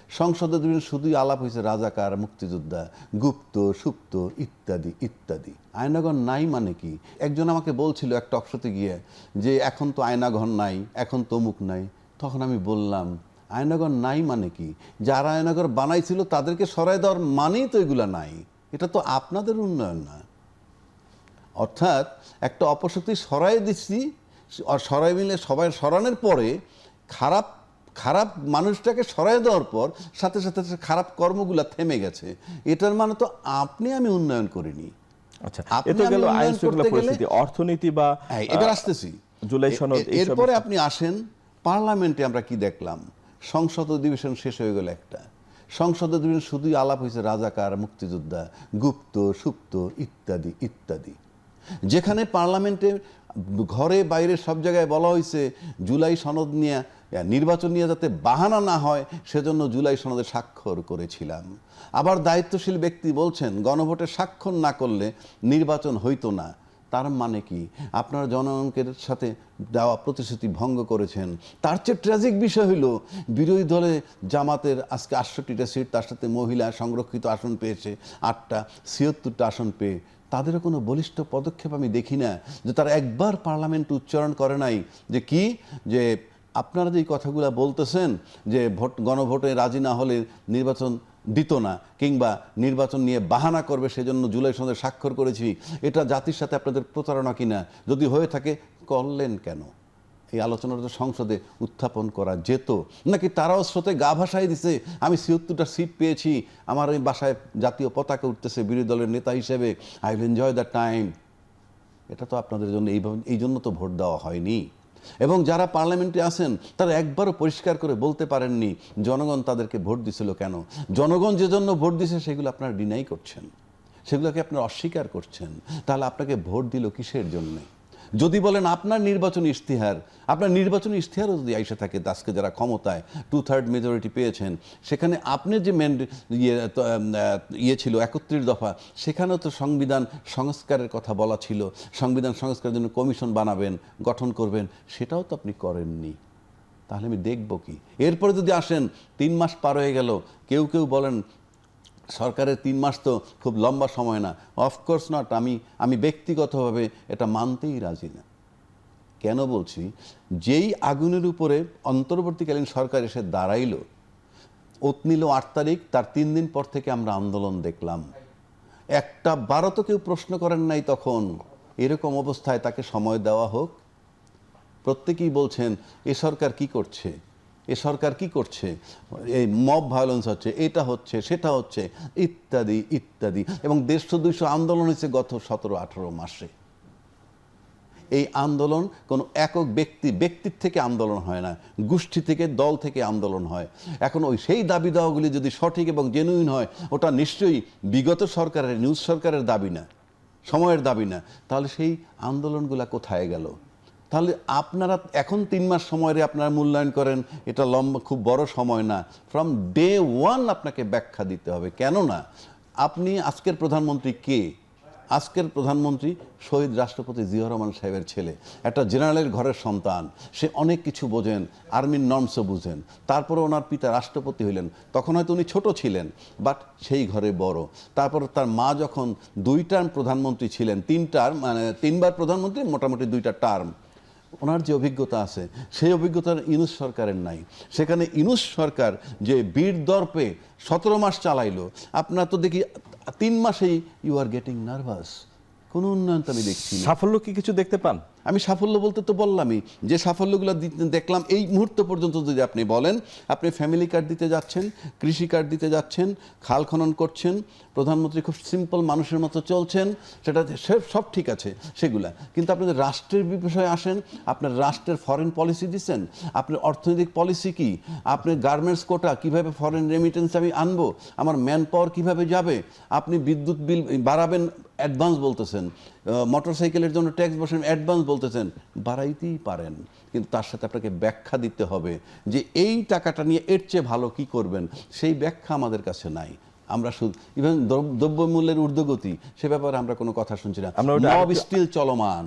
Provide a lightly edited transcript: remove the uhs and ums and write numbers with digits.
সংসদে শুধুই আলাপ হয়েছে রাজাকার, মুক্তিযোদ্ধা, গুপ্ত সুপ্ত ইত্যাদি ইত্যাদি। আয়নাঘর নাই মানে কি? একজন আমাকে বলছিল এক টকশোতে গিয়ে যে এখন তো আয়নাঘর নাই, এখন তো অমুক নাই। তখন আমি বললাম আয়নাঘর নাই মানে কি? যারা আয়নাঘর বানাইছিল তাদেরকে সরাই দেওয়ার মানেই তো এগুলা নাই। এটা তো আপনাদের উন্নয়ন না। অর্থাৎ একটা অপশক্তি সরাই দিচ্ছি, সরাই মিলে সবাই সরানোর পরে খারাপ খারাপ মানুষটাকে সরাই দেওয়ার পর সাথে সাথে খারাপ কর্মগুলা থেমে গেছে। এটার মানে তো আমি উন্নয়ন করিনি। আচ্ছা, এত গেল আইন শৃঙ্খলা পরিস্থিতি, অর্থনীতি বা এবার আসতেছি জুলাই সনদ। এরপরে আপনি আসেন পার্লামেন্টে, আমরা কি দেখলাম? সংসদ অধিবেশন শেষ হয়ে গেল একটা। সংসদ অধিবেশন শুধুই আলাপ হয়েছে রাজাকার, মুক্তিযোদ্ধা, গুপ্ত সুপ্ত ইত্যাদি ইত্যাদি। যেখানে পার্লামেন্টে ঘরে বাইরে সব জায়গায় বলা হয়েছে জুলাই সনদ নিয়ে, নির্বাচন নিয়ে যাতে বাহানা না হয় সেজন্য জুলাই সনদে স্বাক্ষর করেছিলাম। আবার দায়িত্বশীল ব্যক্তি বলছেন গণভোটে স্বাক্ষর না করলে নির্বাচন হইতো না। তার মানে কি? আপনারা জনগণকে সাথে দেওয়া প্রতিশ্রুতি ভঙ্গ করেছেন। তার চেয়ে ট্র্যাজিক বিষয় হইল বিরোধী দলে জামাতের আজকে ৬৮টা সিট, তার সাথে মহিলা সংরক্ষিত আসন পেয়েছে ৮টা, ৭৬টা আসন পেয়ে তাদেরও কোনো বলিষ্ঠ পদক্ষেপ আমি দেখি না। যে তারা একবার পার্লামেন্ট উচ্চারণ করে নাই যে কি, যে আপনারা যে কথাগুলো বলতেছেন যে গণভোটে রাজি না হলে নির্বাচন দিত না, কিংবা নির্বাচন নিয়ে বাহানা করবে সেজন্য জুলাই সনদে স্বাক্ষর করেছি, এটা জাতির সাথে আপনাদের প্রতারণা কিনা? যদি হয়ে থাকে করলেন কেন? এই আলোচনাটা তো সংসদে উত্থাপন করা যেত। নাকি তারাও স্রোতে গা ভাসাই দিছে, আমি ৭৬টা সিট পেয়েছি, আমার ওই বাসায় জাতীয় পতাকা উঠতেছে বিরোধী দলের নেতা হিসেবে, I will enjoy the time. এটা তো আপনাদের জন্য এই জন্য তো ভোট দেওয়া হয়নি। এবং যারা পার্লামেন্টে আছেন তারা একবারও পরিষ্কার করে বলতে পারেননি জনগণ তাদেরকে ভোট দিছিল কেন। জনগণ যে জন্য ভোট দিছে সেগুলো আপনারা ডিনাই করছেন, সেগুলোকে আপনারা অস্বীকার করছেন। তাহলে আপনাকে ভোট দিল কিসের জন্যে? যদি বলেন আপনার নির্বাচনী ইশতেহার, আপনার নির্বাচনী ইশতেহারও যদি আইসা থাকে, আজকে যারা ক্ষমতায় 2/3 মেজরিটি পেয়েছেন, সেখানে আপনার যে ইয়ে ছিল ৩১ দফা, সেখানেও তো সংবিধান সংস্কারের কথা বলা ছিল। সংবিধান সংস্কারের জন্য কমিশন বানাবেন, গঠন করবেন, সেটাও তো আপনি করেননি। তাহলে আমি দেখব কি? এরপরে যদি আসেন ৩ মাস পার হয়ে গেল, কেউ কেউ বলেন সরকারের ৩ মাস তো খুব লম্বা সময় না। Of course not. আমি ব্যক্তিগতভাবে এটা মানতেই রাজি না। কেন বলছি? যেই আগুনের উপরে অন্তর্বর্তীকালীন সরকার এসে দাঁড়াইল, ওত নিল ৮ তারিখ, তার ৩ দিন পর থেকে আমরা আন্দোলন দেখলাম। একটা বারো তো কেউ প্রশ্ন করেন নাই তখন। এরকম অবস্থায় তাকে সময় দেওয়া হোক। প্রত্যেকেই বলছেন এ সরকার কি করছে, এ সরকার কি করছে, এই মব ভায়োলেন্স হচ্ছে, এটা হচ্ছে, সেটা হচ্ছে, ইত্যাদি ইত্যাদি। এবং ১৫০-২০০ আন্দোলন হয়েছে গত ১৭-১৮ মাসে। এই আন্দোলন কোনো একক ব্যক্তির থেকে আন্দোলন হয় না, গোষ্ঠী থেকে, দল থেকে আন্দোলন হয়। এখন সেই দাবি দাওয়াগুলি যদি সঠিক এবং জেনুইন হয়, ওটা নিশ্চয়ই বিগত সরকারের, নিউজ সরকারের দাবি না, সময়ের দাবি না। তাহলে সেই আন্দোলনগুলা কোথায় গেল? তাহলে আপনারা এখন ৩ মাস সময়ে আপনারা মূল্যায়ন করেন, এটা লম্বা খুব বড় সময় না। ফ্রম ডে ওয়ান আপনাকে ব্যাখ্যা দিতে হবে। কেননা আপনি আজকের প্রধানমন্ত্রী কে? আজকের প্রধানমন্ত্রী শহীদ রাষ্ট্রপতি জিয়াউর রহমান সাহেবের ছেলে, একটা জেনারেলের ঘরের সন্তান। সে অনেক কিছু বোঝেন, আর্মির নর্মসও বুঝেন। তারপরে ওনার পিতা রাষ্ট্রপতি হইলেন, তখন হয়তো উনি ছোট ছিলেন, বাট সেই ঘরে বড়। তারপর তার মা যখন 2 টার্ম প্রধানমন্ত্রী ছিলেন, 3বার প্রধানমন্ত্রী, মোটামুটি 2টা টার্ম, ওনার যে অভিজ্ঞতা আছে সেই অভিজ্ঞতা ইউনূস সরকারের নাই। সেখানে ইউনূস সরকার যে বীর দর্পে 17 মাস চালাইলো, আপনার তো দেখি 3 মাসেই ইউ আর গেটিং নার্ভাস। কোনো উন্নয়ন তো আমি দেখছি না। সাফল্য কি কিছু দেখতে পান? আমি সাফল্য বলতে তো বললামই যে সাফল্যগুলো দেখলাম এই মুহূর্ত পর্যন্ত। যদি আপনি বলেন আপনি ফ্যামিলি কার্ড দিতে যাচ্ছেন, কৃষি কার্ড দিতে যাচ্ছেন, খাল খনন করছেন, প্রধানমন্ত্রী খুব সিম্পল মানুষের মতো চলছেন, সেটা সব ঠিক আছে সেগুলা। কিন্তু আপনাদের রাষ্ট্রের বিষয়ে আসেন, আপনার রাষ্ট্রের ফরেন পলিসি দিচ্ছেন, আপনার অর্থনৈতিক পলিসি কি, আপনি গার্মেন্টস কোটা কীভাবে, ফরেন রেমিটেন্স আমি আনবো, আমার ম্যান পাওয়ার কীভাবে যাবে, আপনি বিদ্যুৎ বিল বাড়াবেন অ্যাডভান্স বলতেছেন, মোটরসাইকেলের জন্য ট্যাক্স বসেন অ্যাডভান্স বলতেছেন, বাড়াইতেই পারেন। কিন্তু তার সাথে আপনাকে ব্যাখ্যা দিতে হবে যে এই টাকাটা নিয়ে এর চেয়ে ভালো কি করবেন। সেই ব্যাখ্যা আমাদের কাছে নাই। আমরা শুধু ইভেন দ্রব্যমূল্যের ঊর্ধ্বগতি, সে ব্যাপারে আমরা কোনো কথা শুনছি না। মব স্টিল চলমান।